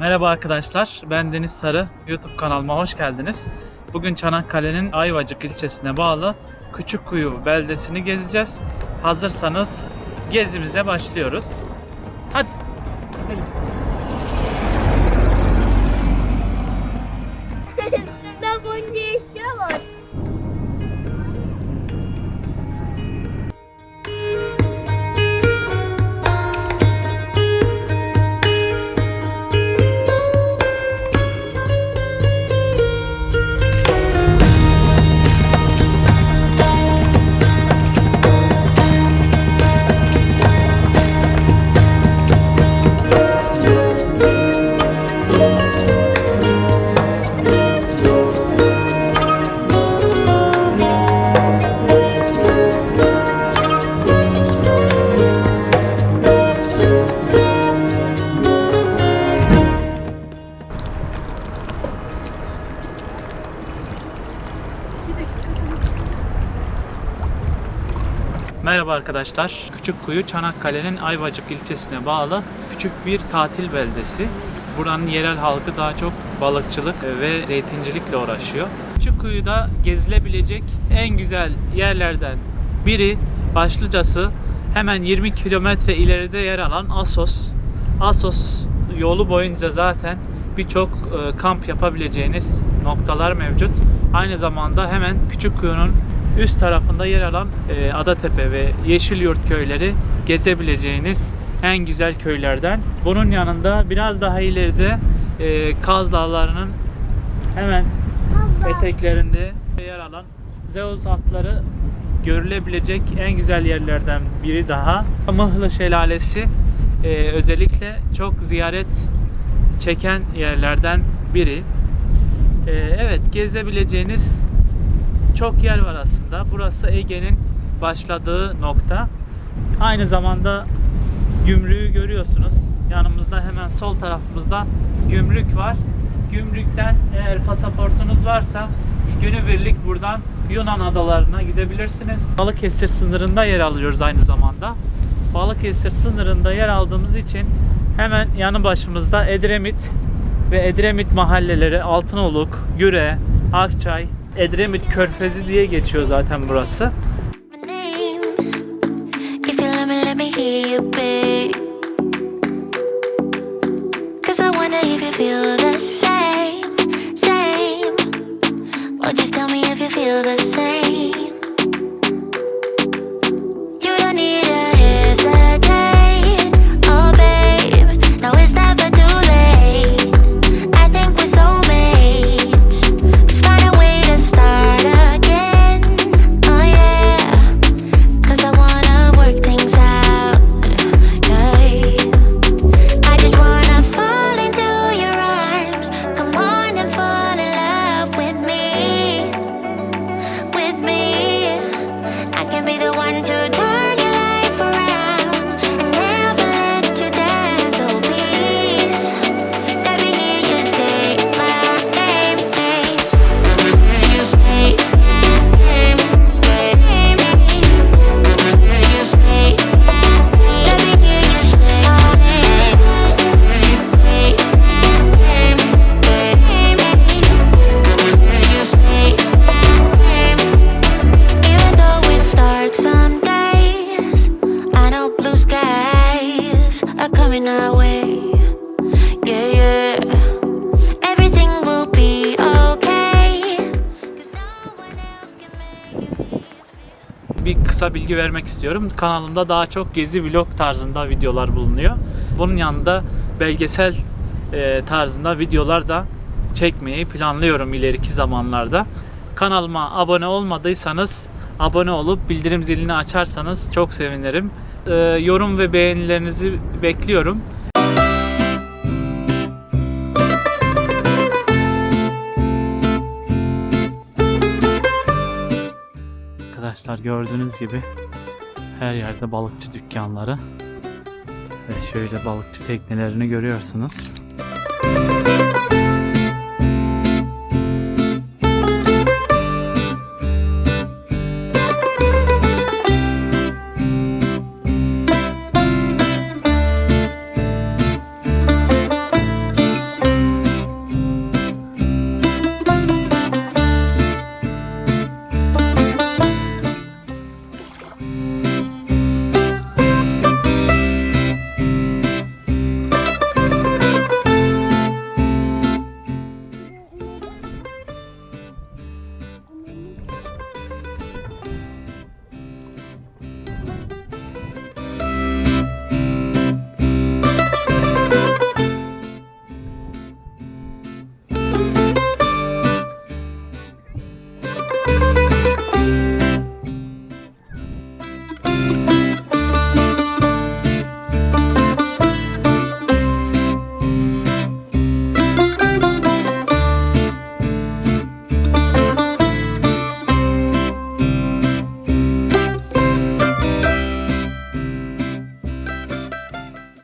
Merhaba arkadaşlar, ben Deniz Sarı. YouTube kanalıma hoş geldiniz. Bugün Çanakkale'nin Ayvacık ilçesine bağlı Küçükkuyu beldesini gezeceğiz. Hazırsanız gezimize başlıyoruz. Hadi. Üstünde bunca eşya var. Merhaba arkadaşlar. Küçükkuyu Çanakkale'nin Ayvacık ilçesine bağlı küçük bir tatil beldesi. Buranın yerel halkı daha çok balıkçılık ve zeytincilikle uğraşıyor. Küçükkuyu'da gezilebilecek en güzel yerlerden biri başlıcası hemen 20 kilometre ileride yer alan Assos. Assos yolu boyunca zaten birçok kamp yapabileceğiniz noktalar mevcut. Aynı zamanda hemen Küçükkuyu'nun üst tarafında yer alan Adatepe ve Yeşilyurt köyleri gezebileceğiniz en güzel köylerden. Bunun yanında biraz daha ileride Kaz Dağları'nın hemen eteklerinde yer alan Zeus atları görülebilecek en güzel yerlerden biri daha. Mıhlı Şelalesi özellikle çok ziyaret çeken yerlerden biri. Evet, gezebileceğiniz çok yer var aslında. Burası Ege'nin başladığı nokta. Aynı zamanda gümrüğü görüyorsunuz. Yanımızda hemen sol tarafımızda gümrük var. Gümrükten eğer pasaportunuz varsa günübirlik buradan Yunan adalarına gidebilirsiniz. Balıkesir sınırında yer alıyoruz aynı zamanda. Balıkesir sınırında yer aldığımız için hemen yanı başımızda Edremit ve Edremit mahalleleri, Altınoluk, Güre, Akçay, Edremit Körfezi diye geçiyor zaten burası. Bir kısa bilgi vermek istiyorum. Kanalımda daha çok gezi vlog tarzında videolar bulunuyor. Bunun yanında belgesel tarzında videolar da çekmeyi planlıyorum ileriki zamanlarda. Kanalıma abone olmadıysanız abone olup bildirim zilini açarsanız çok sevinirim. Yorum ve beğenilerinizi bekliyorum. Arkadaşlar gördüğünüz gibi her yerde balıkçı dükkanları ve şöyle balıkçı teknelerini görüyorsunuz.